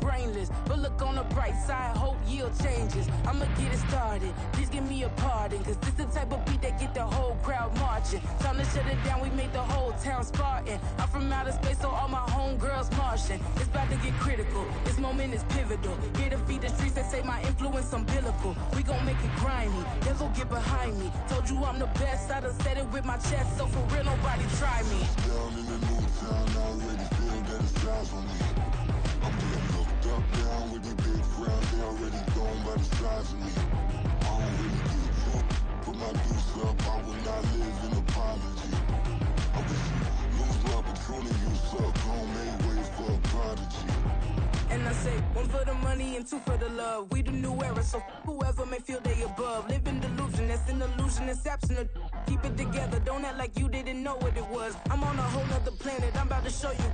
brainless, but look on the bright side, hope yield changes. I'ma get it started, please give me a pardon, cause this the type of beat that get the whole crowd marching. Time to shut it down, we made the whole town Spartan. I'm from outer space, so all my homegirls Martian. It's about to get critical, this moment is pivotal. Here to feed the streets that say my influence umbilical. We gon' make it grimy, then go get behind me. Told you I'm the best, I done said it with my chest, so for real nobody try me. Down in the new town, I already feel that it's time for me. I'm being looked up, down with the big crowd, they already gone by the size of me. I don't really give a fuck, put my deuce up, I will not live in apology. I wish you lose love, but truly you suck, home made way for a prodigy. And I say, one for the money and two for the love. We the new era, so whoever may feel they above. Live in delusion, that's an illusion, it's absent. Keep it together, don't act like you didn't know what it was. I'm on a whole nother planet, I'm about to show you.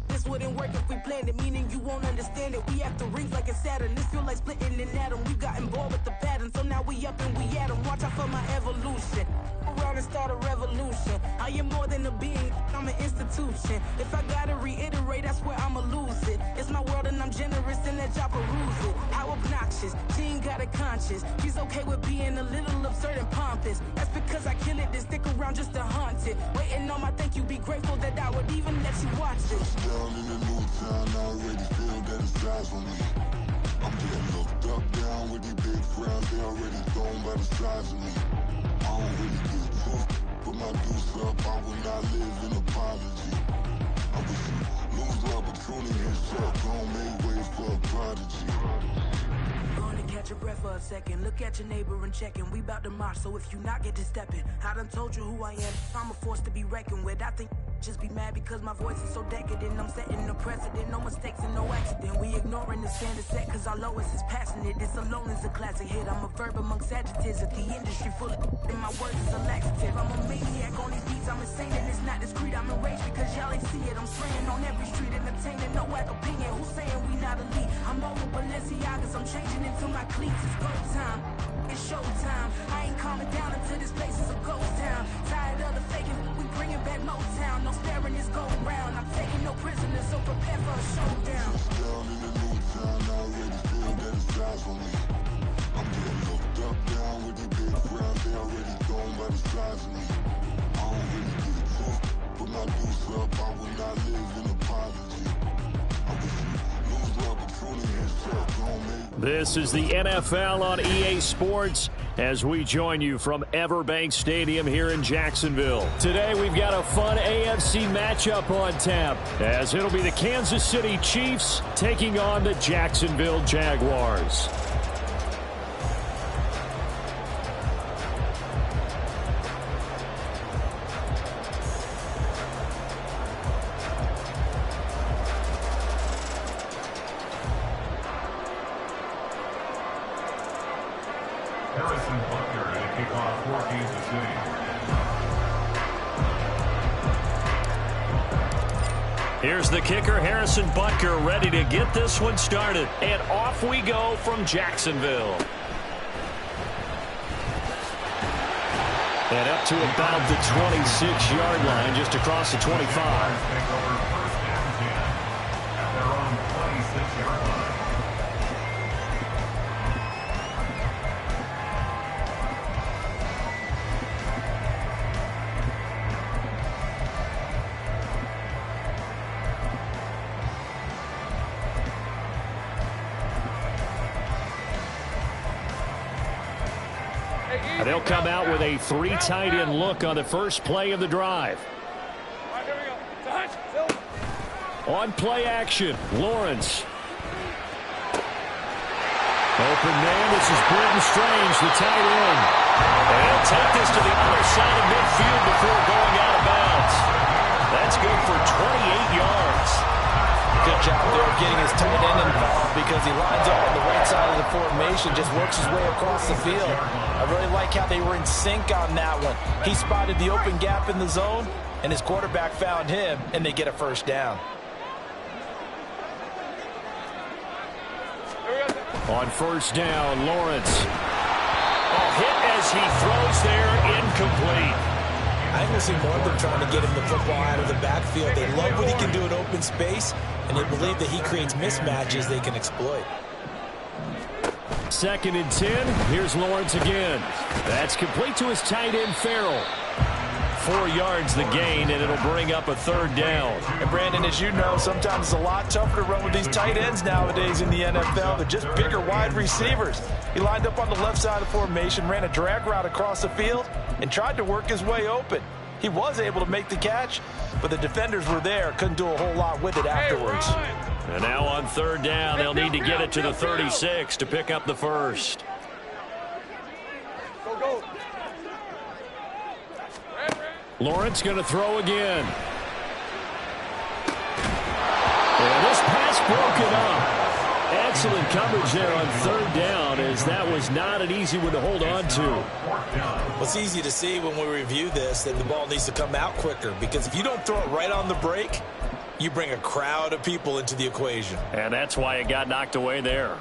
This wouldn't work if we planned it, meaning you won't understand it. We have to rings like it's Saturn. This feel like splitting an atom. We got involved with the pattern, so now we up and we at 'em. Watch out for my evolution. Around and start a revolution. I am more than a being, I'm an institution. If I gotta reiterate, that's where I'ma lose it. It's my world and I'm generous and that y'all peruse it. How obnoxious, she ain't got a conscience. She's okay with being a little absurd and pompous. That's because I kill it, then stick around just to haunt it. Waiting on my thank you, be grateful that I would even let you watch this. Down in the new town, I already feel that it's time for me. I'm getting looked up, down with the big crowd, they already gone by the size of me. I don't really give a fuck, put my deuce up, I will not live in apology. I wish you lose love, but truly you suck, home made way for a prodigy. Going to catch your breath for a second. Look at your neighbor and checking. We bout to march, so if you not get to stepping. I done told you who I am. I'm a force to be reckoned with. I think just be mad because my voice is so decadent. I'm setting the precedent. No mistakes and no accident. We ignoring the standard set because our lowest is passionate. This alone is a classic hit. I'm a verb amongst adjectives. If the industry full of and my words is a laxative. I'm a maniac on these beats. I'm insane and it's not discreet. I'm enraged because y'all ain't see it. I'm slaying on every street, entertaining. No whack opinion. Who's saying we not elite? I'm over Balenciagas. I'm changing into my cleats. It's go time. It's showtime. I ain't calming down until this place is a ghost town. Tired of the faking, we bringing back Motown. No sparing this go round. I'm taking no prisoners, so prepare for a showdown. Down in the new town, I already feel that it's time for me. I'm getting looked up, down with the big crowd, they already gone by the size of me. I don't really give a fuck, put my deuce up, I will not live in apology. I wish you lose love, but truly you suck, home made. This is the NFL on EA Sports as we join you from Everbank Stadium here in Jacksonville. Today we've got a fun AFC matchup on tap as it'll be the Kansas City Chiefs taking on the Jacksonville Jaguars. Here's the kicker, Harrison Butker, ready to get this one started. And off we go from Jacksonville. And up to about the 26-yard line, just across the 25. They'll come out with a three tight end look on the first play of the drive. On play action, Lawrence. Open man, this is Britton Strange, the tight end. And he'll take this to the other side of midfield before going out of bounds. That's good for 28 yards. Good job there of getting his tight end involved because he lines up on the right side of the formation, just works his way across the field. I really like how they were in sync on that one. He spotted the open gap in the zone, and his quarterback found him, and they get a first down. On first down, Lawrence. A hit as he throws there, incomplete. I think we'll see more of them trying to get him the football out of the backfield. They love what he can do in open space, and they believe that he creates mismatches they can exploit. 2nd and 10. Here's Lawrence again. That's complete to his tight end, Farrell. 4 yards the gain, and it'll bring up a 3rd down. And Brandon, as you know, sometimes it's a lot tougher to run with these tight ends nowadays in the NFL. They're just bigger wide receivers. He lined up on the left side of the formation, ran a drag route across the field, and tried to work his way open. He was able to make the catch, but the defenders were there. Couldn't do a whole lot with it afterwards. And now on 3rd down, they'll need to get it to the 36 to pick up the first. Lawrence going to throw again. And this pass broken up. Excellent coverage there on 3rd down, as that was not an easy one to hold on to. Well, it's easy to see when we review this that the ball needs to come out quicker, because if you don't throw it right on the break, you bring a crowd of people into the equation. And that's why it got knocked away there.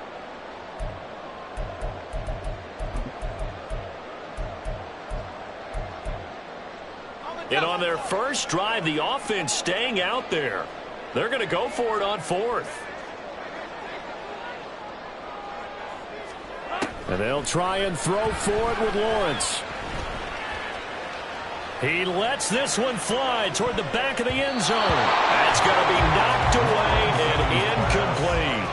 And on their first drive, the offense staying out there. They're going to go for it on 4th. And they'll try and throw for it with Lawrence. He lets this one fly toward the back of the end zone. That's going to be knocked away and incomplete.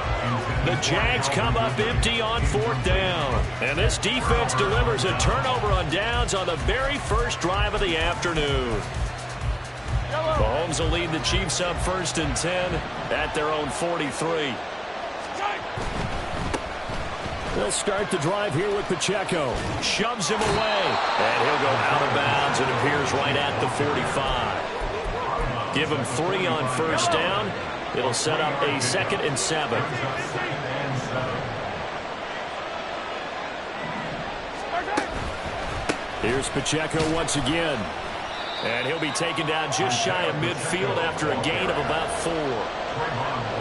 The Jags come up empty on 4th down. And this defense delivers a turnover on downs on the very first drive of the afternoon. Mahomes will lead the Chiefs up 1st and 10 at their own 43. They'll start the drive here with Pacheco. Shoves him away. And he'll go out of bounds. It appears right at the 45. Give him 3 on 1st down. It'll set up a 2nd and 7. Here's Pacheco once again. And he'll be taken down just shy of midfield after a gain of about 4.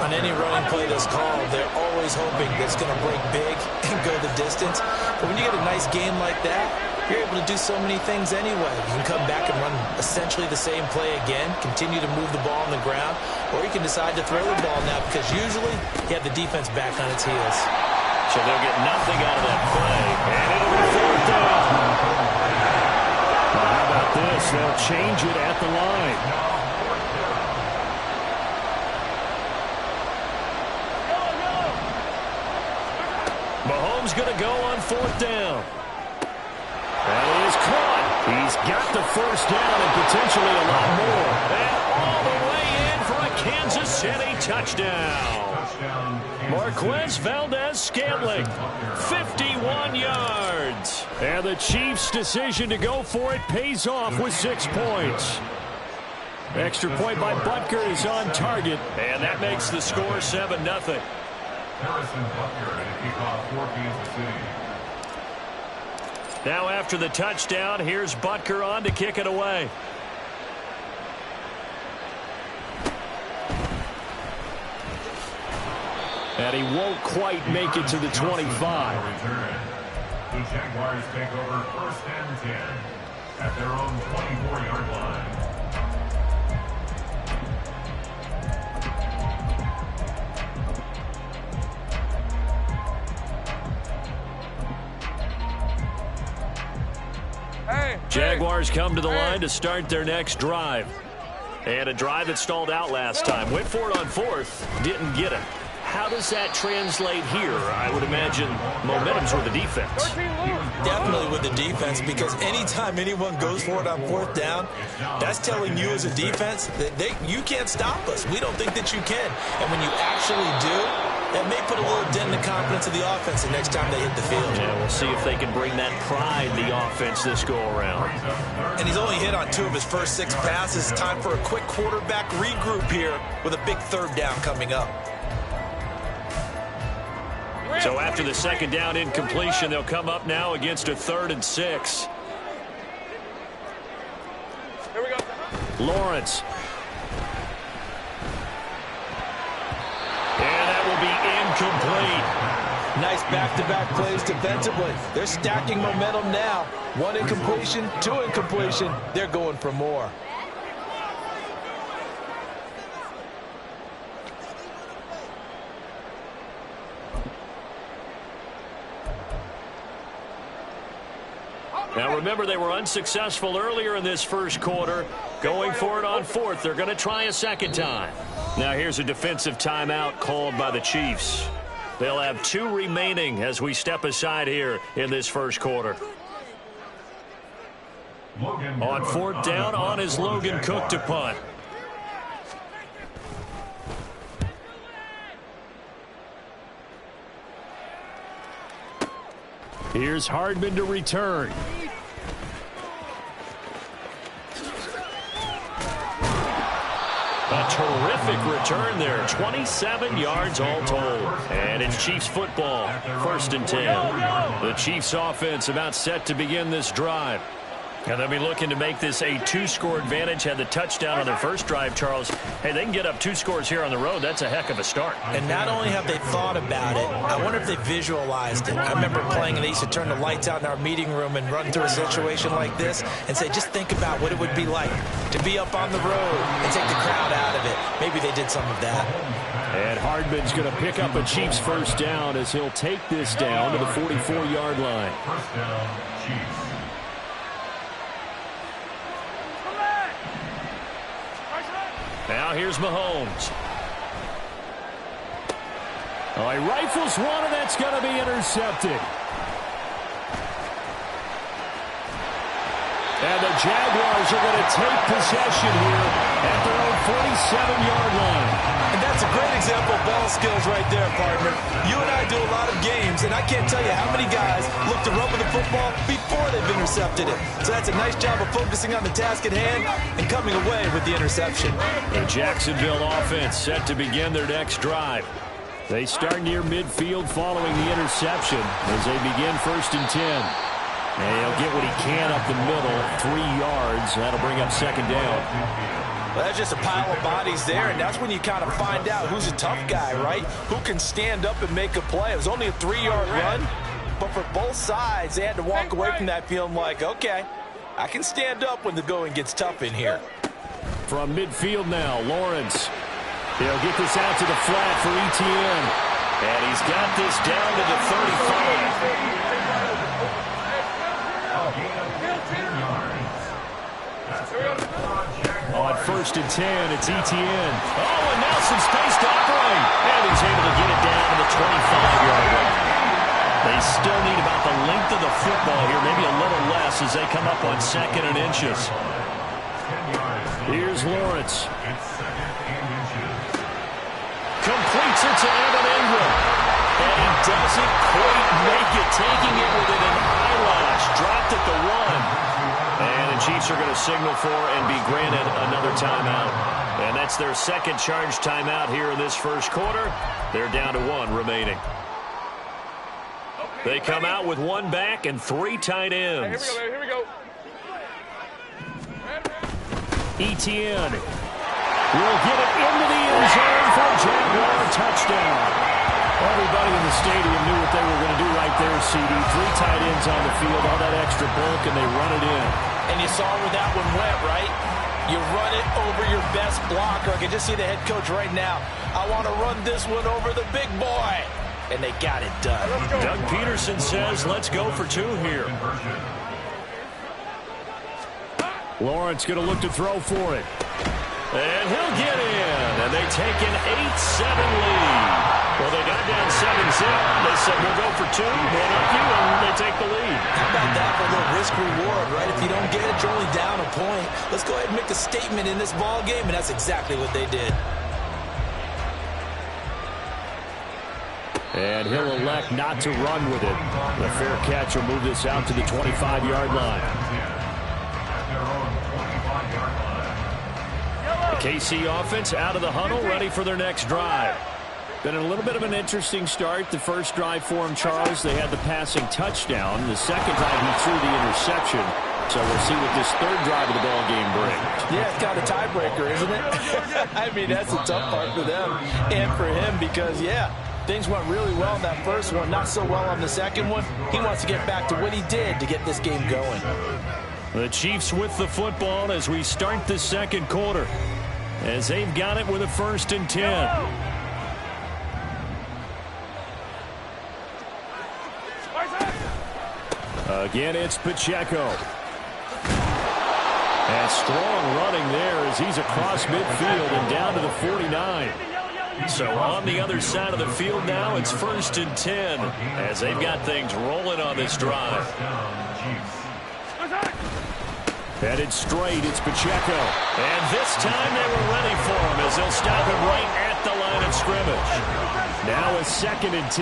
On any running play that's called, they're always hoping that it's going to break big and go the distance. But when you get a nice game like that, you're able to do so many things anyway. You can come back and run essentially the same play again, continue to move the ball on the ground, or you can decide to throw the ball now, because usually you have the defense back on its heels. So they'll get nothing out of that play. And it'll be 4th down. Now how about this? They'll change it at the line. Mahomes going to go on 4th down. And it is caught. He's got the first down and potentially a lot more. And all the way in for a Kansas City touchdown. Marquez Valdez-Scantling, 51 yards. And the Chiefs' decision to go for it pays off with 6 points. Extra point by Butker is on target. And that makes the score 7-0. Harrison Butker and a kickoff for Kansas City. Now after the touchdown, here's Butker on to kick it away. And he won't quite make it to the 25. The Jaguars take over 1st and 10 at their own 24-yard line. Jaguars come to the line to start their next drive. And a drive that stalled out last time. Went for it on 4th. Didn't get it. How does that translate here? I would imagine momentum's with the defense. Definitely with the defense, because anytime anyone goes for it on 4th down, that's telling you as a defense that you can't stop us. We don't think that you can. And when you actually do, that may put a little dent in the confidence of the offense the next time they hit the field. Yeah, we'll see if they can bring that pride, the offense, this go-around. And he's only hit on 2 of his first 6 passes. Time for a quick quarterback regroup here with a big 3rd down coming up. So after the 2nd down incompletion, they'll come up now against a 3rd and 6. Here we go. Lawrence. And that will be incomplete. Nice back-to-back plays defensively. They're stacking momentum now. 1 incompletion, 2 incompletion. They're going for more. Now remember, they were unsuccessful earlier in this first quarter. Going for it on 4th. They're going to try a second time. Now here's a defensive timeout called by the Chiefs. They'll have 2 remaining as we step aside here in this first quarter. On 4th down, on is Logan Cook to punt. Here's Hardman to return. A terrific return there. 27 yards all told. And it's Chiefs football. 1st and 10. The Chiefs offense about set to begin this drive. And they'll be looking to make this a 2-score advantage. Had the touchdown on their first drive, Charles. Hey, they can get up 2 scores here on the road. That's a heck of a start. And not only have they thought about it, I wonder if they visualized it. I remember playing, and they used to turn the lights out in our meeting room and run through a situation like this and say, just think about what it would be like to be up on the road and take the crowd out of it. Maybe they did some of that. And Hardman's going to pick up a Chiefs first down as he'll take this down to the 44-yard line. First down, Chiefs. Now here's Mahomes. Oh, he rifles one, and that's going to be intercepted. And the Jaguars are going to take possession here at their own 47-yard line. And that's a great example of ball skills right there, partner. You and I do a lot of games, and I can't tell you how many guys look to run with the football before they've intercepted it. So that's a nice job of focusing on the task at hand and coming away with the interception. The Jacksonville offense set to begin their next drive. They start near midfield following the interception as they begin 1st and 10. And he'll get what he can up the middle, 3 yards. That'll bring up 2nd down. Well, that's just a pile of bodies there, and that's when you kind of find out who's a tough guy, right? Who can stand up and make a play. It was only a 3-yard run, but for both sides, they had to walk away from that feeling like, okay, I can stand up when the going gets tough in here. From midfield now, Lawrence. He'll get this out to the flat for ETN. And he's got this down to the 35. On 1st and 10, it's ETN. Oh, and now some space to operate. And he's able to get it down to the 25-yard line. They still need about the length of the football here, maybe a little less as they come up on 2nd and inches. Here's Lawrence. Completes it to Evan Ingram. And he doesn't quite make it, taking it within an eyelash. Dropped at the 1. And the Chiefs are going to signal for and be granted another timeout. And that's their 2nd charge timeout here in this first quarter. They're down to 1 remaining. They come out with 1 back and 3 tight ends. Here we go. ETN will get it into the end zone for a Jaguar touchdown. Everybody in the stadium knew what they were going to do right there, CD. 3 tight ends on the field, all that extra bulk, and they run it in. And you saw where that one went, right? You run it over your best blocker. I can just see the head coach right now. I want to run this one over the big boy. And they got it done. Doug Peterson says, let's go for 2 here. Lawrence going to look to throw for it. And he'll get in. And they take an 8-7 lead. Well, they got down 7-0. They said, we'll go for 2, one up you, and they take the lead. How about that for a little risk-reward, right? If you don't get it, you're only down a point. Let's go ahead and make a statement in this ball game, and that's exactly what they did. And he'll elect not to run with it. The fair catch will move this out to the 25-yard line. The KC offense out of the huddle, ready for their next drive. Been a little bit of an interesting start. The first drive for him, Charles, they had the passing touchdown. The second time he threw the interception. So we'll see what this 3rd drive of the ball game brings. Yeah, it's kind of a tiebreaker, isn't it? I mean, that's the tough part for them and for him because, yeah, Things went really well in that first one, not so well on the second one. He wants to get back to what he did to get this game going. The Chiefs with the football as we start the second quarter, as they've got it with a 1st and 10. Again, it's Pacheco. And strong running there as he's across midfield and down to the 49. So on the other side of the field now, it's 1st and 10 as they've got things rolling on this drive. Headed straight, it's Pacheco. And this time they were ready for him as they'll stop him right at the line of scrimmage. Now a 2nd and 10.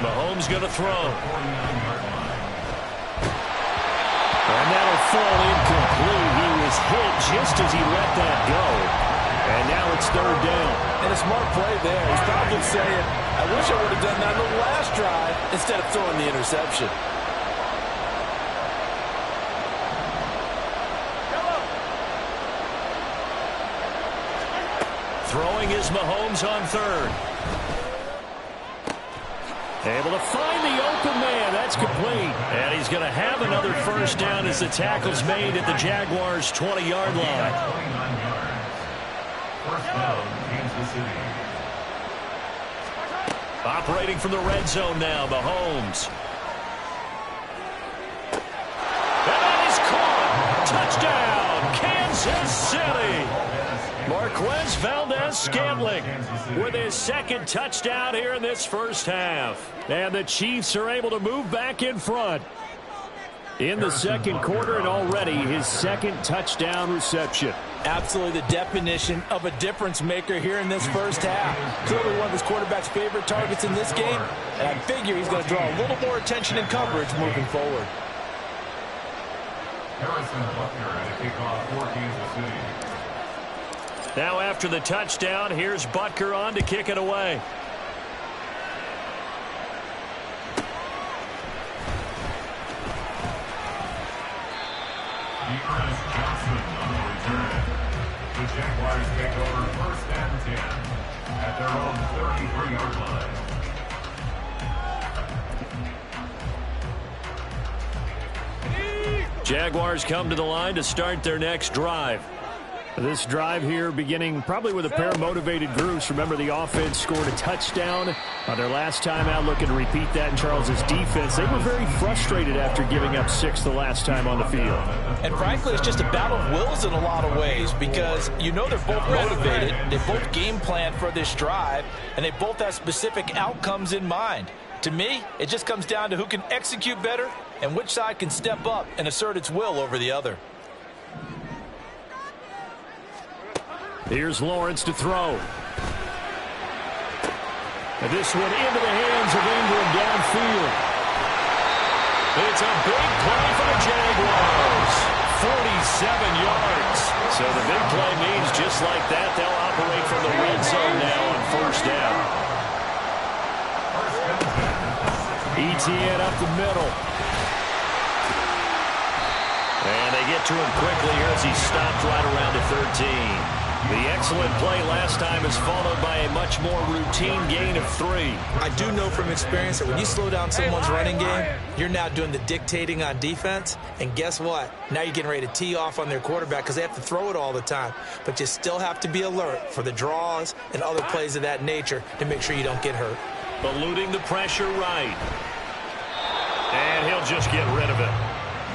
Mahomes going to throw. And that'll fall incomplete. He was hit just as he let that go. And now it's 3rd down. And a smart play there. He's probably saying, I wish I would have done that on the last drive instead of throwing the interception. Throwing is Mahomes on 3rd. Able to find the open man. That's complete. And he's going to have another 1st down as the tackle's made at the Jaguars' 20-yard line. 1st down, Kansas City. Operating from the red zone now, Mahomes. And that is caught. Touchdown, Kansas City. Marquez Valdez-Scantling with his 2nd touchdown here in this first half. And the Chiefs are able to move back in front in the second quarter, and already his 2nd touchdown reception. Absolutely the definition of a difference maker here in this first half. Clearly one of his quarterback's favorite targets in this game, and I figure he's going to draw a little more attention and coverage moving forward. Harrison Butker at a kickoff for Kansas City. Now after the touchdown, here's Butker on to kick it away. Johnson on the return. The Jaguars take over 1st and 10 at their own 33-yard line. Jaguars come to the line to start their next drive. This drive here beginning probably with a pair of motivated groups. Remember, the offense scored a touchdown on their last time out. Looking to repeat that in Charles's defense. They were very frustrated after giving up 6 the last time on the field. And frankly, it's just a battle of wills in a lot of ways because you know they're both motivated. They both game plan for this drive, and they both have specific outcomes in mind. To me, it just comes down to who can execute better and which side can step up and assert its will over the other. Here's Lawrence to throw. And this one into the hands of Ingram downfield. It's a big play for the Jaguars. 47 yards. So the big play means just like that, they'll operate from the red zone now on 1st down. ETN up the middle. And they get to him quickly here as he stopped right around the 13. The excellent play last time is followed by a much more routine gain of 3. I do know from experience that when you slow down someone's running game, you're now doing the dictating on defense. And guess what? Now you're getting ready to tee off on their quarterback because they have to throw it all the time. But you still have to be alert for the draws and other plays of that nature to make sure you don't get hurt. Eluding the pressure right. And he'll just get rid of it.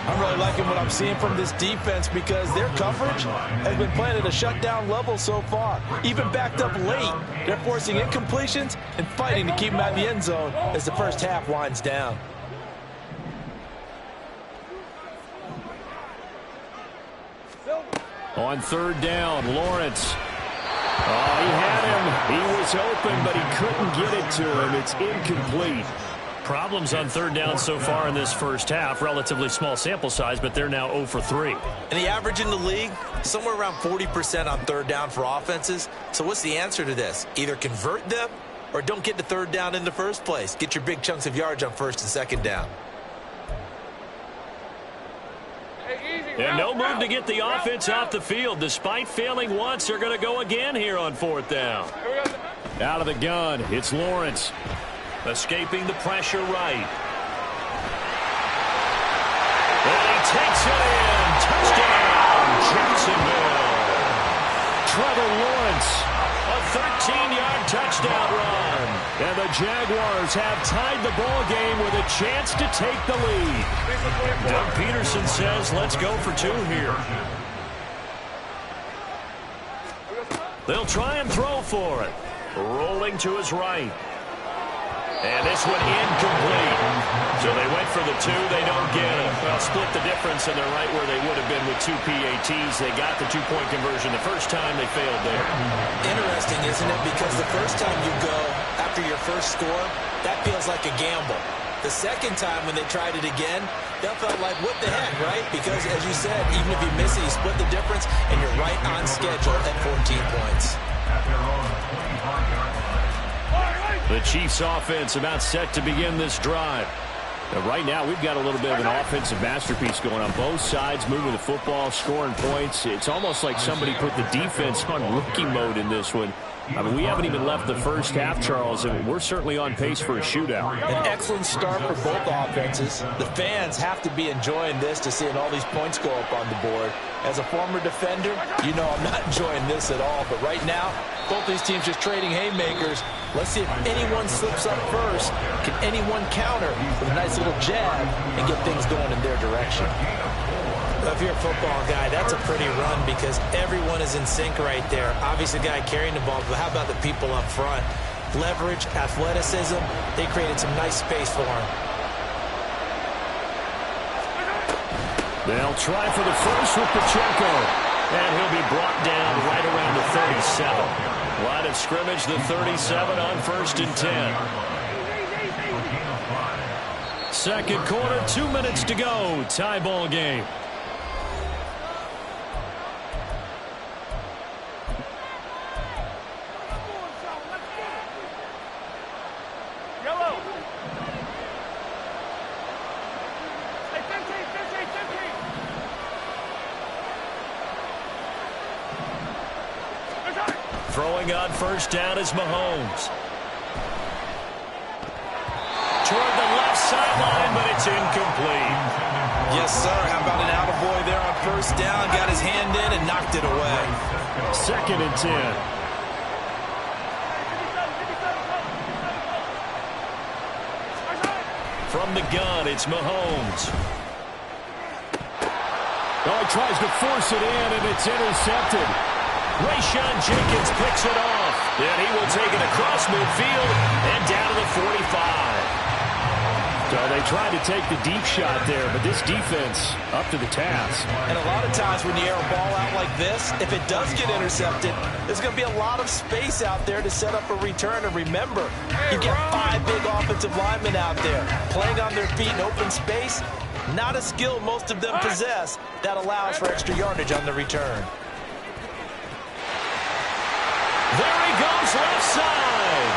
I'm really liking what I'm seeing from this defense because their coverage has been playing at a shutdown level so far. Even backed up late, they're forcing incompletions and fighting to keep them out of the end zone as the first half winds down. On 3rd down, Lawrence. Oh, he had him. He was open, but he couldn't get it to him. It's incomplete. Problems on 3rd down so far in this first half. Relatively small sample size, but they're now 0 for 3. And the average in the league, somewhere around 40% on 3rd down for offenses. So what's the answer to this? Either convert them or don't get the 3rd down in the first place. Get your big chunks of yards on 1st and 2nd down. Hey, easy. And no move to get the offense off the field. Despite failing once, they're going to go again here on 4th down. Out of the gun, it's Lawrence. Escaping the pressure right. And he takes it in. Touchdown, Jacksonville. Trevor Lawrence, a 13-yard touchdown run. And the Jaguars have tied the ball game with a chance to take the lead. Doug Peterson says, let's go for 2 here. They'll try and throw for it. Rolling to his right. And this one incomplete. So they went for the 2. They don't get it. Well, split the difference, and they're right where they would have been with 2 PATs. They got the 2-point conversion the first time. They failed there. Interesting, isn't it? Because the first time you go after your first score, that feels like a gamble. The second time when they tried it again, that felt like, what the heck, right? Because, as you said, even if you miss it, you split the difference, and you're right on schedule at 14 points. At their own 25-yard line. The Chiefs offense about set to begin this drive. Now, right now, we've got a little bit of an offensive masterpiece going on. Both sides moving the football, scoring points. It's almost like somebody put the defense on rookie mode in this one. I mean, we haven't even left the first half, Charles, and we're certainly on pace for a shootout. An excellent start for both offenses. The fans have to be enjoying this to seeing all these points go up on the board. As a former defender, you know I'm not enjoying this at all. But right now, both these teams just trading haymakers. Let's see if anyone slips up first. Can anyone counter with a nice little jab and get things going in their direction? If you're a football guy, that's a pretty run because everyone is in sync right there. Obviously, the guy carrying the ball, but how about the people up front? Leverage, athleticism, they created some nice space for him. They'll try for the first with Pacheco. And he'll be brought down right around the 37. Line of scrimmage, the 37 on 1st and 10. Second quarter, 2 minutes to go. Tie ball game. Throwing on 1st down is Mahomes. Toward the left sideline, but it's incomplete. Yes, sir. How about an attaboy there on 1st down? Got his hand in and knocked it away. 2nd and 10. From the gun, it's Mahomes. Oh, he tries to force it in, and it's intercepted. Rayshon Jenkins picks it off. And he will take it across midfield and down to the 45. So they tried to take the deep shot there, but this defense up to the task. And a lot of times when you air a ball out like this, if it does get intercepted, there's going to be a lot of space out there to set up a return. And remember, you've got 5 big offensive linemen out there playing on their feet in open space. Not a skill most of them possess that allows for extra yardage on the return. There he goes, left side.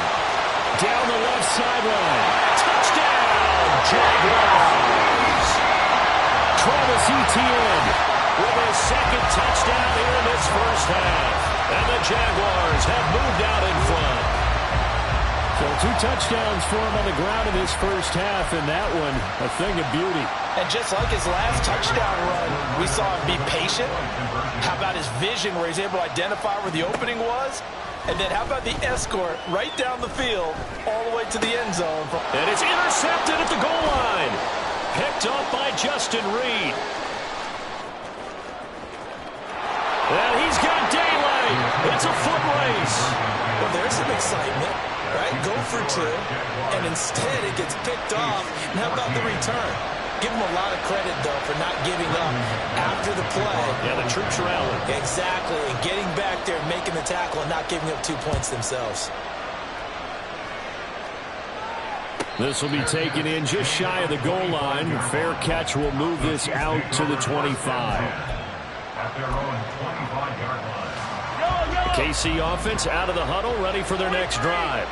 Down the left sideline. Touchdown, Jaguars. Travis Etienne with his 2nd touchdown here in this first half. And the Jaguars have moved out in front. So 2 touchdowns for him on the ground in this first half, and that one a thing of beauty. And just like his last touchdown run, we saw him be patient. How about his vision where he's able to identify where the opening was? And then how about the escort right down the field all the way to the end zone? And it's intercepted at the goal line. Picked off by Justin Reed. And he's got daylight. It's a foot race. Well, there's some excitement, right? Go for 2, and instead it gets picked off. And how about the return? Give him a lot of credit, though, for not giving up after the play. Yeah, the troops rallied. Exactly, and getting back there, making the tackle, and not giving up 2 points themselves. This will be taken in just shy of the goal line. Fair catch will move this out to the 25. At their own 25-yard line. KC offense out of the huddle, ready for their next drive.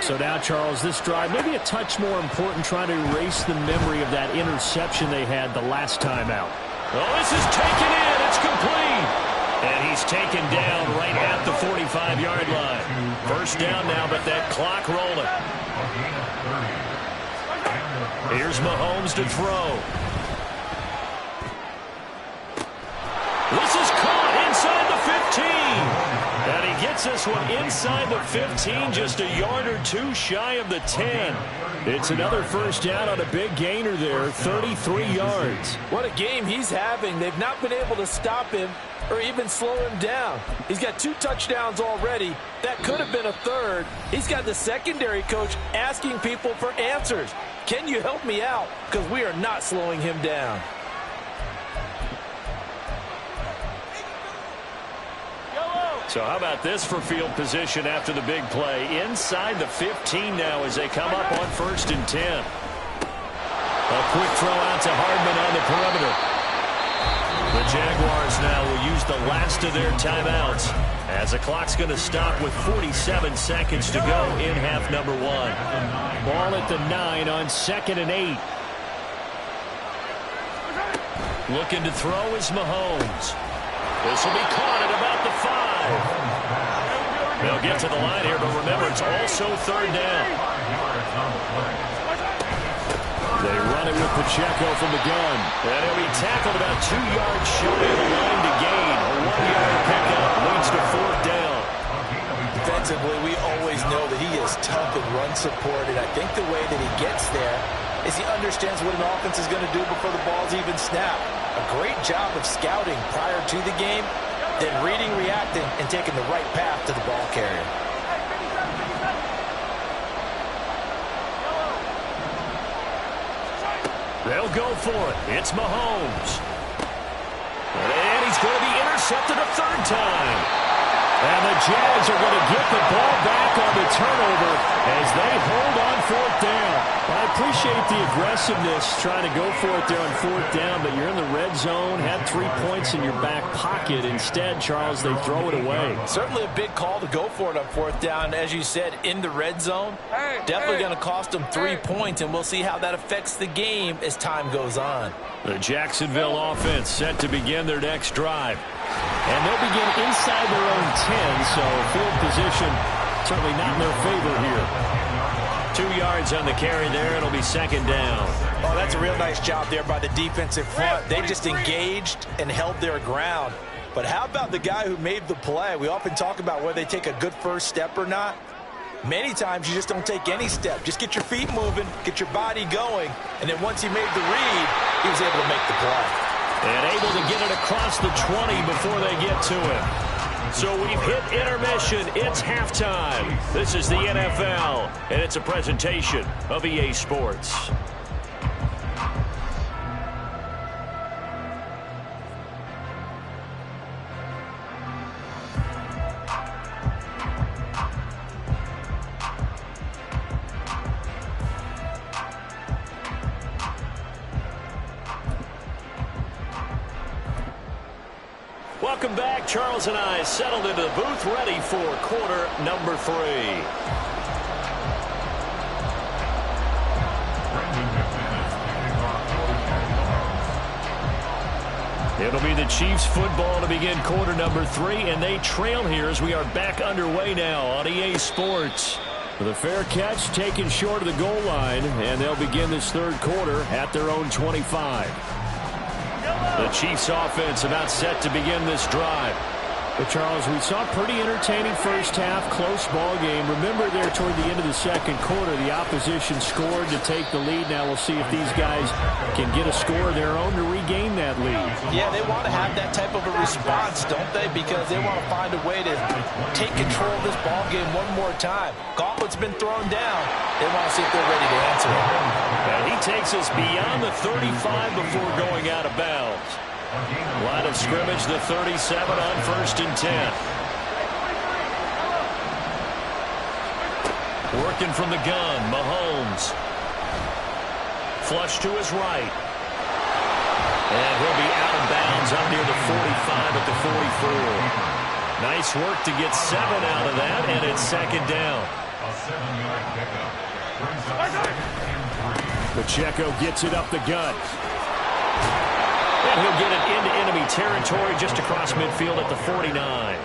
So now, Charles, this drive maybe a touch more important, trying to erase the memory of that interception they had the last time out. Oh, this is taken in. It's complete. And he's taken down right at the 45-yard line. First down now, but that clock rolling. Here's Mahomes to throw. This is caught inside the 15. And he gets this one inside the 15, just a yard or two shy of the 10. It's another first down on a big gainer there, 33 yards. What a game he's having. They've not been able to stop him or even slow him down. He's got 2 touchdowns already. That could have been a third. He's got the secondary coach asking people for answers. Can you help me out? Because we are not slowing him down. So how about this for field position after the big play? Inside the 15 now as they come up on 1st and 10. A quick throw out to Hardman on the perimeter. The Jaguars now will use the last of their timeouts as the clock's going to stop with 47 seconds to go in half number 1. Ball at the 9 on 2nd and 8. Looking to throw is Mahomes. This will be caught at about the 5. They'll get to the line here, but remember, it's also 3rd down. They run it with Pacheco from the gun. And he'll be tackled about 2 yards shy of the line to gain. A 1-yard pickup leads to 4th down. Defensively, we always know that he is tough and run support, and I think the way that he gets there is he understands what an offense is going to do before the ball's even snapped. A great job of scouting prior to the game, then reading, reacting, and taking the right path to the ball carrier. They'll go for it. It's Mahomes. And he's going to be intercepted a 3rd time. And the Jags are going to get the ball back on the turnover as they hold on 4th down. I appreciate the aggressiveness trying to go for it there on 4th down, but you're in the red zone, had 3 points in your back pocket. Instead, Charles, they throw it away. Certainly a big call to go for it on 4th down. As you said, in the red zone, definitely going to cost them 3 points, and we'll see how that affects the game as time goes on. The Jacksonville offense set to begin their next drive. And they'll begin inside their own 10, so field position certainly not in their favor here. 2 yards on the carry there. It'll be 2nd down. Oh, that's a real nice job there by the defensive front. They just engaged and held their ground. But how about the guy who made the play? We often talk about whether they take a good first step or not. Many times you just don't take any step. Just get your feet moving, get your body going, and then once he made the read, he was able to make the play. And able to get it across the 20 before they get to it. So we've hit intermission. It's halftime. This is the NFL, and it's a presentation of EA Sports. Welcome back. Charles and I settled into the booth, ready for quarter number 3. It'll be the Chiefs football to begin quarter number 3, and they trail here as we are back underway now on EA Sports. With a fair catch taken short of the goal line, and they'll begin this 3rd quarter at their own 25. The Chiefs offense about set to begin this drive. But Charles, we saw a pretty entertaining first half, close ball game. Remember there toward the end of the 2nd quarter, the opposition scored to take the lead. Now we'll see if these guys can get a score of their own to regain that lead. Yeah, they want to have that type of a response, don't they? Because they want to find a way to take control of this ball game one more time. Gauntlet's been thrown down. They want to see if they're ready to answer it. And he takes us beyond the 35 before going out of bounds. Line of scrimmage, the 37 on 1st and 10. Working from the gun, Mahomes. Flush to his right. And he'll be out of bounds up near the 45 at the 44. Nice work to get 7 out of that, and it's 2nd down. A 7-yard pickup. Brings up 2nd and 3. Pacheco gets it up the gut. And he'll get it into enemy territory just across midfield at the 49.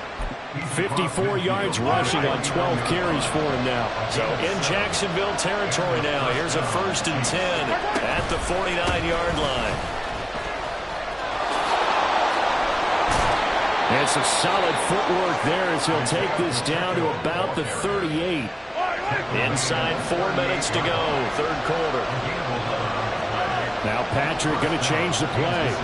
54 yards rushing on 12 carries for him now. So in Jacksonville territory now. Here's a 1st and 10 at the 49-yard line. And some solid footwork there as he'll take this down to about the 38. Inside 4 minutes to go, 3rd quarter. Now Patrick going to change the play.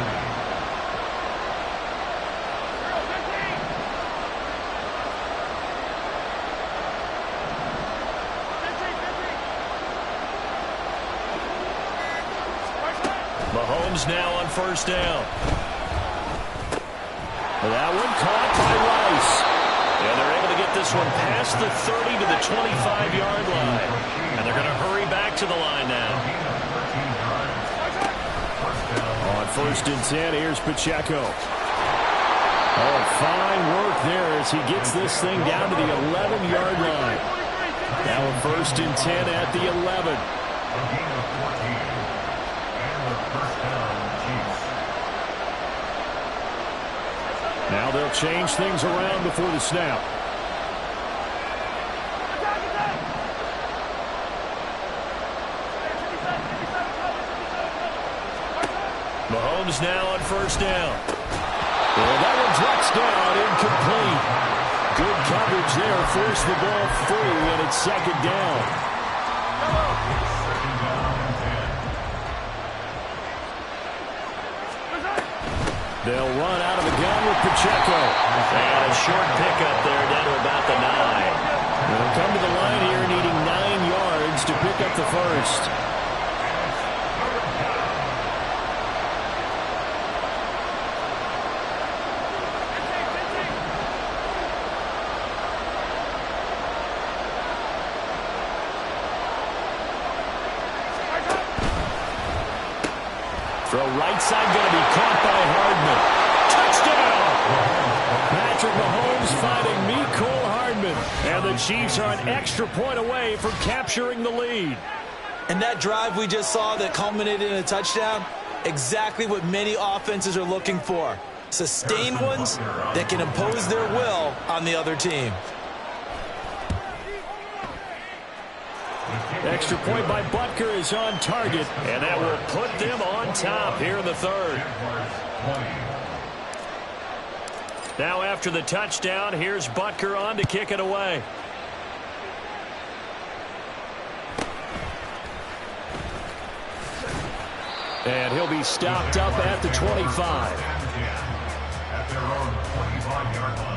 Mahomes now on 1st down. That one caught by Rice. And they're able to get this one past the 30 to the 25-yard line. And they're going to hurry back to the line now. On 1st and 10, here's Pacheco. Oh, fine work there as he gets this thing down to the 11-yard line. Now a 1st and 10 at the 11. Now they'll change things around before the snap. Mahomes now on 1st down. Well, that one drops down, incomplete. Good coverage there, forced the ball free, and it's 2nd down. They'll run out of the gun with Pacheco. And a short pickup there down to about the 9. They'll come to the line here needing 9 yards to pick up the 1st. Throw right side going to be caught by Hardman. Touchdown! Patrick Mahomes finding Mecole Hardman. And the Chiefs are an extra point away from capturing the lead. And that drive we just saw that culminated in a touchdown, exactly what many offenses are looking for. Sustained ones that can impose their will on the other team. Extra point by Butker is on target, and that will put them on top here in the 3rd. Now after the touchdown, here's Butker on to kick it away. And he'll be stopped up at the 25. At their own 25-yard line.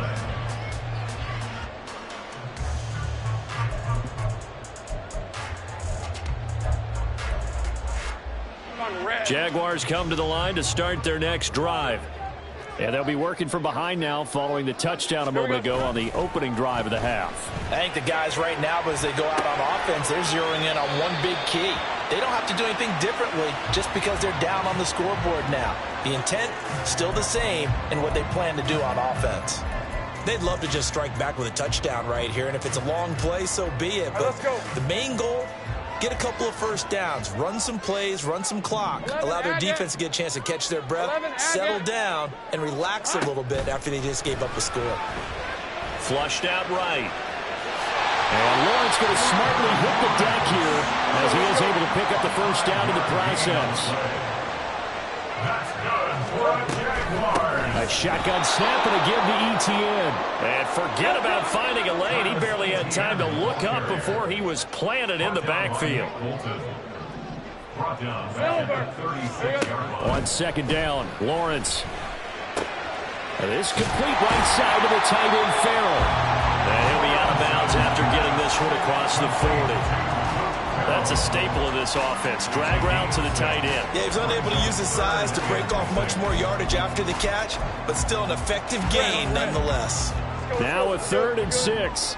Jaguars come to the line to start their next drive. And they'll be working from behind now following the touchdown a moment ago on the opening drive of the half. I think the guys right now, as they go out on offense, they're zeroing in on one big key. They don't have to do anything differently just because they're down on the scoreboard now. The intent, still the same in what they plan to do on offense. They'd love to just strike back with a touchdown right here, and if it's a long play, so be it. But the main goal, get a couple of 1st downs, run some plays, run some clock, allow their defense to get a chance to catch their breath, settle down, and relax a little bit after they just gave up a score. Flushed out right. And Lawrence going to smartly hit the deck here as he is able to pick up the 1st down in the process. That's good for a Jaguars. A shotgun snap and a give to Etienne. And forget about finding a lane. He barely had time to look up before he was planted in the backfield. On 2nd down, Lawrence. This complete right side to the tight end Farrell. And he'll be out of bounds after getting this one across the 40. That's a staple of this offense. Drag route to the tight end. Yeah, he's unable to use his size to break off much more yardage after the catch, but still an effective gain nonetheless. Now a 3rd and 6.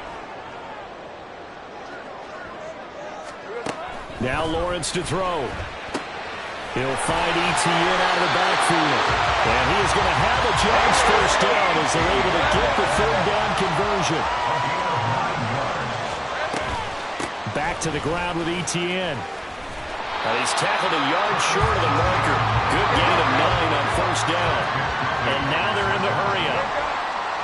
Now Lawrence to throw. He'll find Etienne out of the backfield. And he is going to have a Jags 1st down as they're able to get the 3rd down conversion. Back to the ground with Etienne. And he's tackled a yard short of the marker. Good gain of 9 on first down. And now they're in the hurry-up.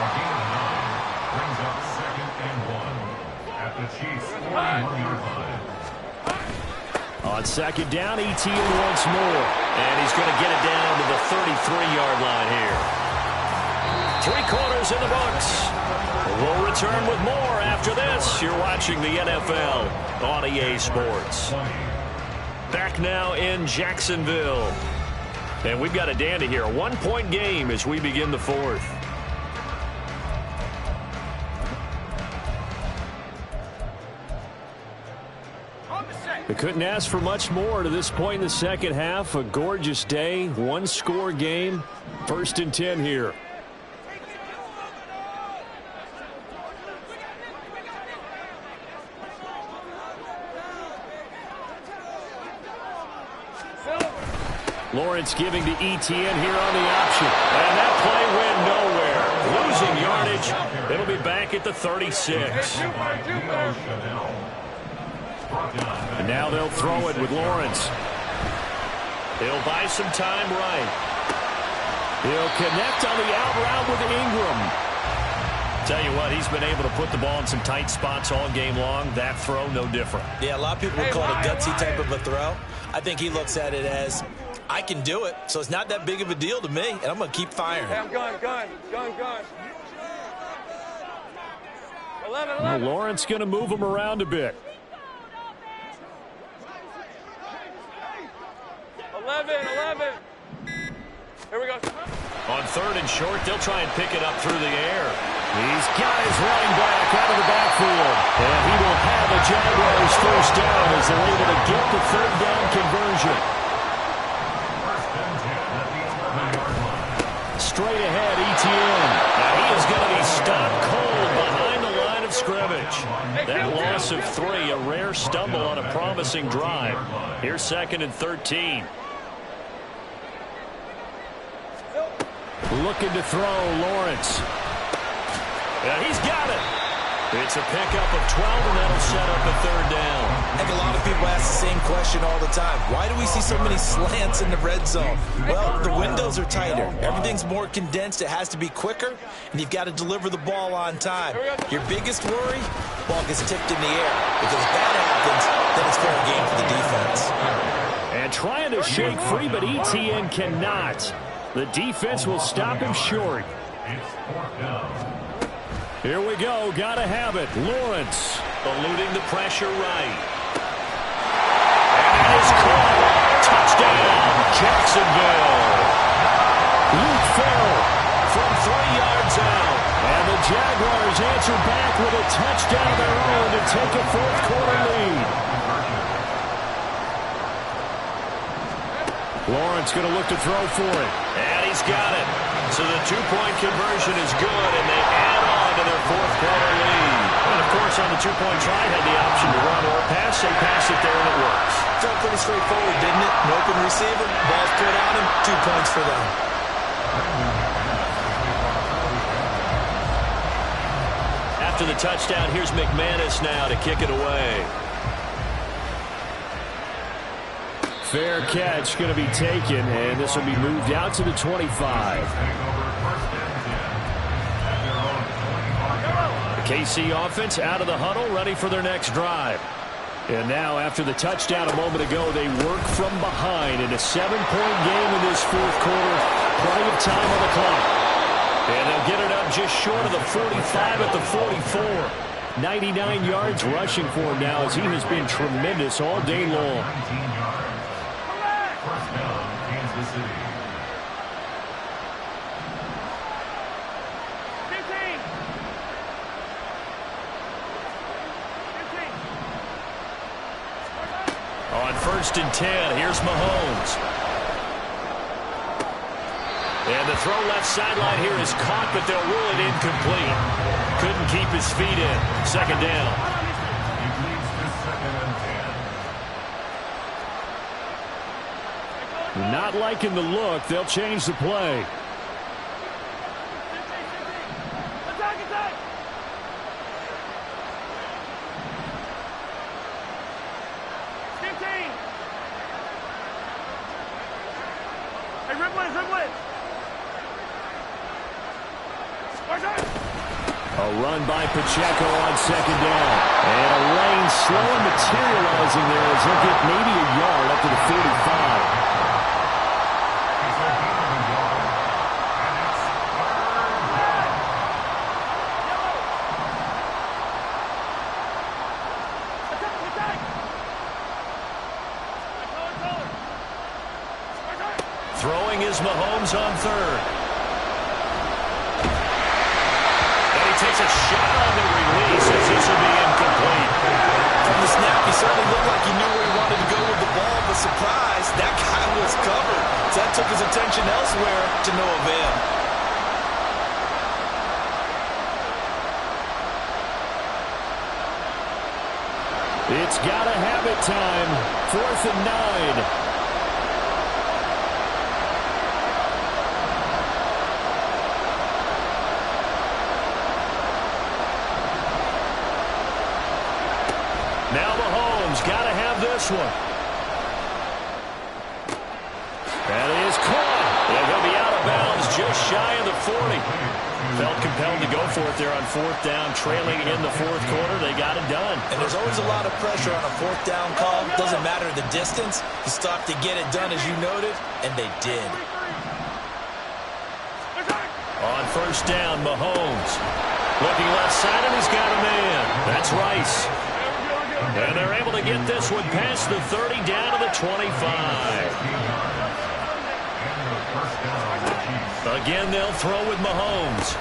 A gain of 9 brings up 2nd and 1 at the Chiefs' 41-yard line. On second down, ETN once more. And he's going to get it down to the 33-yard line here. 3 quarters in the books. We'll return with more after this. You're watching the NFL on EA Sports. Back now in Jacksonville. And we've got a dandy here. A 1-point game as we begin the fourth. They couldn't ask for much more to this point in the second half. A gorgeous day, 1-score game. 1st and 10 here. Lawrence giving to ETN here on the option. And that play went nowhere. Losing yardage. It'll be back at the 36. And now they'll throw it with Lawrence. He'll buy some time right. He'll connect on the out route with Ingram. Tell you what, he's been able to put the ball in some tight spots all game long. That throw, no different. Yeah, a lot of people would call it a gutsy type of a throw. I think he looks at it as, I can do it, so it's not that big of a deal to me, and I'm going to keep firing. Hey, I'm going. 11. Well, Lawrence going to move him around a bit. 11. Here we go. On 3rd and short, they'll try and pick it up through the air. He's got his running back out of the backfield. And he will have a Jaguars first down as they're able to get the 3rd down conversion. Straight ahead, ETN. Now he is going to be stopped cold behind the line of scrimmage. That loss of 3, a rare stumble on a promising drive. Here's 2nd and 13. Looking to throw, Lawrence. And he's got it. It's a pickup of 12, and that'll set up a 3rd down. I think a lot of people ask the same question all the time. Why do we see so many slants in the red zone? Well, the windows are tighter. Everything's more condensed. It has to be quicker, and you've got to deliver the ball on time. Your biggest worry, ball gets tipped in the air. Because if that happens, then it's fair game for the defense. And trying to shake free, but ETN cannot. The defense will stop him short. Here we go. Got to have it. Lawrence eluding the pressure right. And it is caught. Touchdown, Jacksonville. Luke Farrell from 3 yards out. And the Jaguars answer back with a touchdown of their own to take a 4th quarter lead. Lawrence going to look to throw for it. And he's got it. So the 2-point conversion is good, and they add on to their 4th quarter lead. And, of course, on the 2-point try, had the option to run or pass. They pass it there, and it works. Felt pretty straightforward, didn't it? An open receiver, ball's put on him, 2 points for them. After the touchdown, here's McManus now to kick it away. Fair catch going to be taken, and this will be moved out to the 25. The KC offense out of the huddle, ready for their next drive. And now, after the touchdown a moment ago, they work from behind in a 7-point game in this 4th quarter. Plenty of time on the clock. And they'll get it up just short of the 45 at the 44. 99 yards rushing for him now as he has been tremendous all day long. First down, Kansas City. 15. On 1st and 10, here's Mahomes. And the throw left sideline here is caught, but they'll rule it incomplete. Couldn't keep his feet in. 2nd down. It leads to 2nd and 10. Not liking the look. They'll change the play. A run by Pacheco on second down. And a lane slow and materializing there as he'll get maybe a yard up to the 45. Throwing is Mahomes on third. And he takes a shot on the release as this will be incomplete. From the snap, he certainly looked like he knew where he wanted to go with the ball, but surprise, that guy was covered. So that took his attention elsewhere to no avail. It's gotta have it time. 4th and 9. Now Mahomes got to have this one. That is caught. And he'll be out of bounds just shy of the 40. Felt compelled to go for it there on 4th down, trailing in the 4th quarter. They got it done. And there's always a lot of pressure on a 4th down call. Doesn't matter the distance. You stop to get it done, as you noted, and they did. On 1st down, Mahomes. Looking left side, and he's got a man. That's Rice. And they're able to get this one past the 30 down to the 25. Again, they'll throw with Mahomes.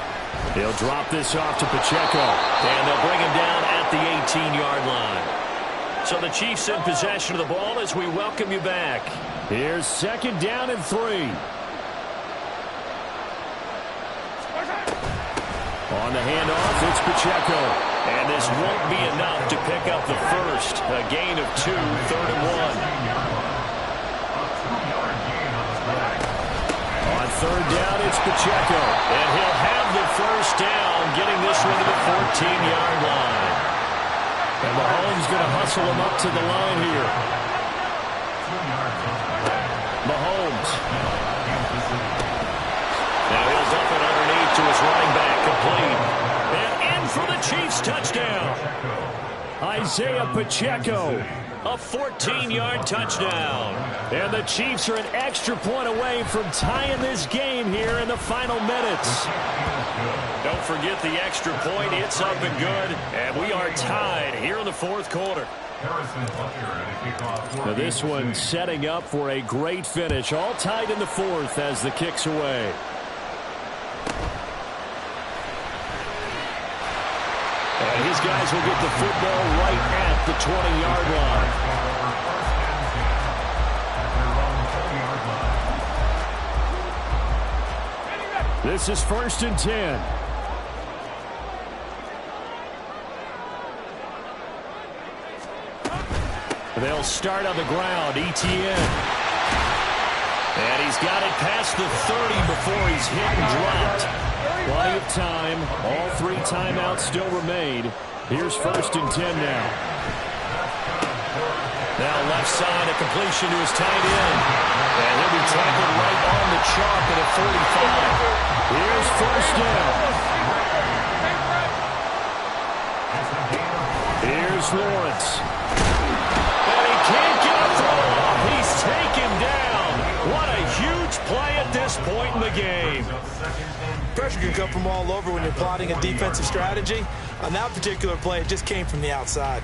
He'll drop this off to Pacheco. And they'll bring him down at the 18-yard line. So the Chiefs in possession of the ball as we welcome you back. Here's 2nd down and 3. On the handoff, it's Pacheco. And this won't be enough to pick up the first. A gain of 2, 3rd and 1. On 3rd down, it's Pacheco. And he'll have the first down, getting this one to the 14-yard line. And Mahomes going to hustle him up to the line here. Mahomes. Now he'll dump it underneath to his running back, complete. For the Chiefs, touchdown. Isaiah Pacheco, a 14-yard touchdown. And the Chiefs are an extra point away from tying this game here in the final minutes. Don't forget the extra point. It's up and good. And we are tied here in the 4th quarter. Now this one setting up for a great finish. All tied in the 4th as the kick's away. And his guys will get the football right at the 20-yard line. This is 1st and 10. They'll start on the ground. Etienne. And he's got it past the 30 before he's hit and dropped. Plenty of time. All 3 timeouts still remain. Here's 1st and 10 now. Now left side, a completion to his tight end. And he'll be tackled right on the chalk at a 45. Here's 1st down. Here's Lawrence. And he can't get a throw off. He's taken down. What a huge play at this point in the game. Pressure can come from all over when you're plotting a defensive strategy. On that particular play, it just came from the outside.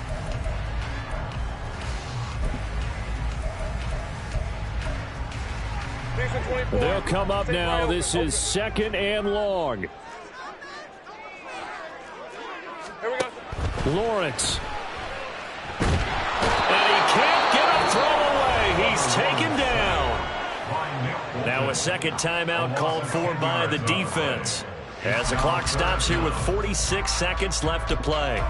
They'll come up now. This is 2nd and long. Here we go. Lawrence. And he can't get a throw away. He's taken down. Now a 2nd timeout called for by the defense. As the clock stops here with 46 seconds left to play.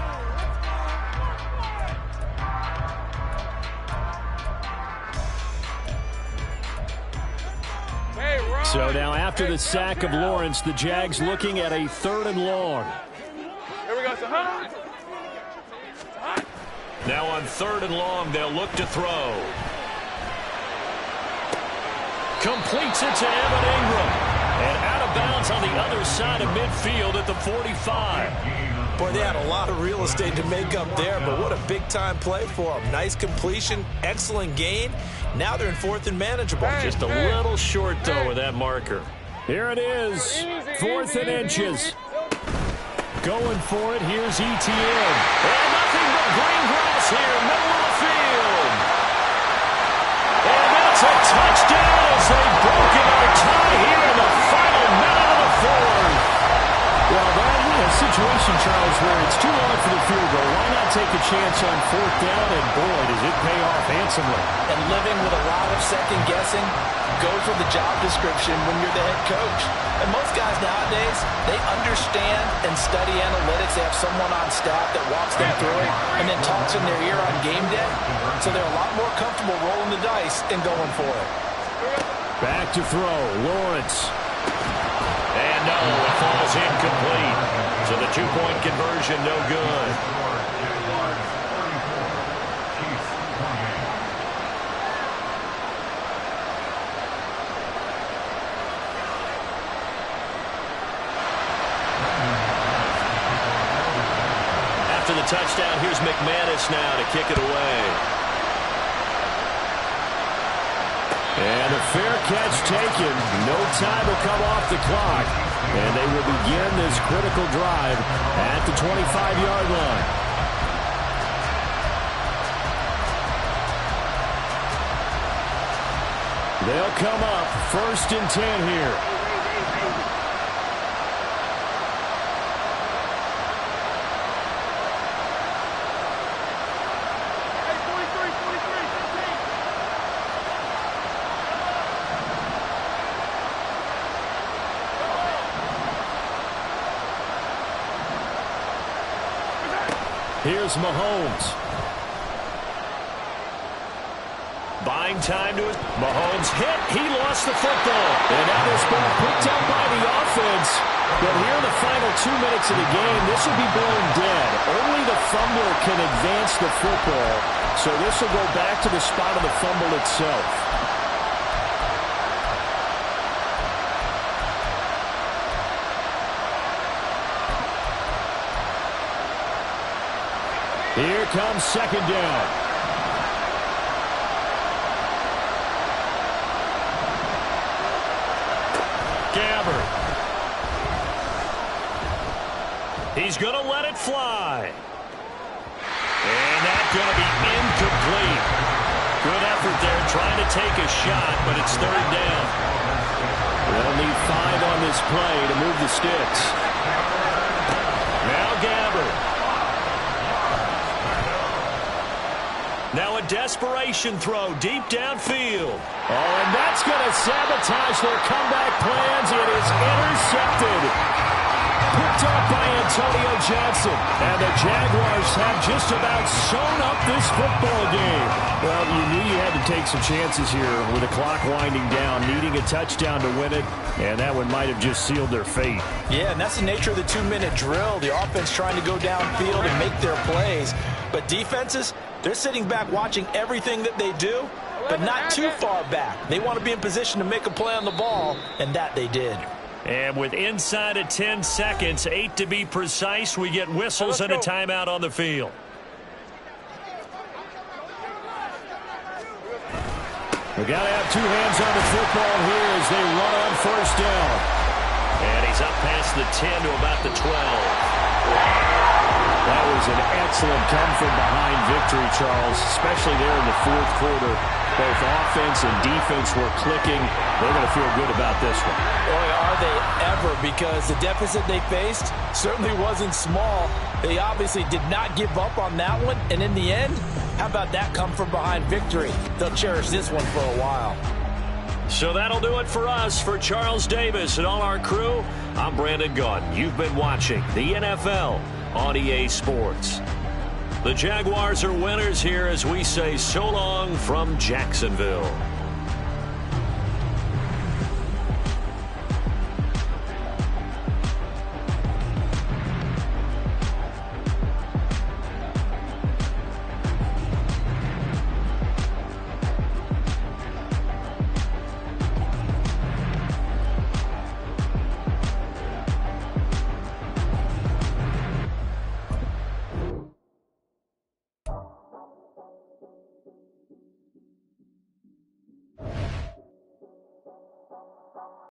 So now after the sack of Lawrence, the Jags looking at a 3rd and long. Here we go. Now on 3rd and long, they'll look to throw. Completes it to Evan Ingram. And out of bounds on the other side of midfield at the 45. Boy, they had a lot of real estate to make up there, but what a big-time play for them. Nice completion, excellent gain. Now they're in 4th and manageable. Just a little short, though, with that marker. Here it is, 4th and inches. Going for it, here's ETN. And nothing but green grass here, middle of the field. And that's a touchdown as they've broken our tie here in the final minute of the 4th. Well, that a situation, Charles, where it's too long for the field goal. Why not take a chance on 4th down? And boy, does it pay off handsomely. And living with a lot of second guessing goes with the job description when you're the head coach. And most guys nowadays, they understand and study analytics. They have someone on staff that walks them through it and then talks in their ear on game day. So they're a lot more comfortable rolling the dice and going for it. Back to throw, Lawrence. And no, it falls incomplete. So the 2-point conversion, no good. After the touchdown, here's McManus now to kick it away. And a fair catch taken. No time will come off the clock. And they will begin this critical drive at the 25-yard line. They'll come up 1st and 10 here. Here's Mahomes. Buying time to it. Mahomes hit. He lost the football. And now this ball picked up by the offense. But here in the final 2 minutes of the game, this will be blown dead. Only the fumbler can advance the football. So this will go back to the spot of the fumble itself. Here comes 2nd down. Gabbert. He's going to let it fly. And that's going to be incomplete. Good effort there trying to take a shot, but it's 3rd down. They'll need 5 on this play to move the sticks. Now Gabbert. Now a desperation throw deep downfield. Oh, and that's going to sabotage their comeback plans. It is intercepted. Picked up by Antonio Johnson. And the Jaguars have just about sewn up this football game. Well, you knew you had to take some chances here with the clock winding down, needing a touchdown to win it. And that one might have just sealed their fate. Yeah, and that's the nature of the 2-minute drill. The offense trying to go downfield and make their plays. But defenses, they're sitting back watching everything that they do, but not too far back. They want to be in position to make a play on the ball, and that they did. And with inside of 10 seconds, 8 to be precise, we get whistles and a timeout on the field. We got to have 2 hands on the football here as they run on 1st down. And he's up past the 10 to about the 12. That was an excellent come-from-behind victory, Charles, especially there in the 4th quarter. Both offense and defense were clicking. They're going to feel good about this one. Boy, are they ever, because the deficit they faced certainly wasn't small. They obviously did not give up on that one, and in the end, how about that come-from-behind victory? They'll cherish this one for a while. So that'll do it for us. For Charles Davis and all our crew, I'm Brandon Gaudin. You've been watching the NFL on EA Sports. The Jaguars are winners here as we say so long from Jacksonville.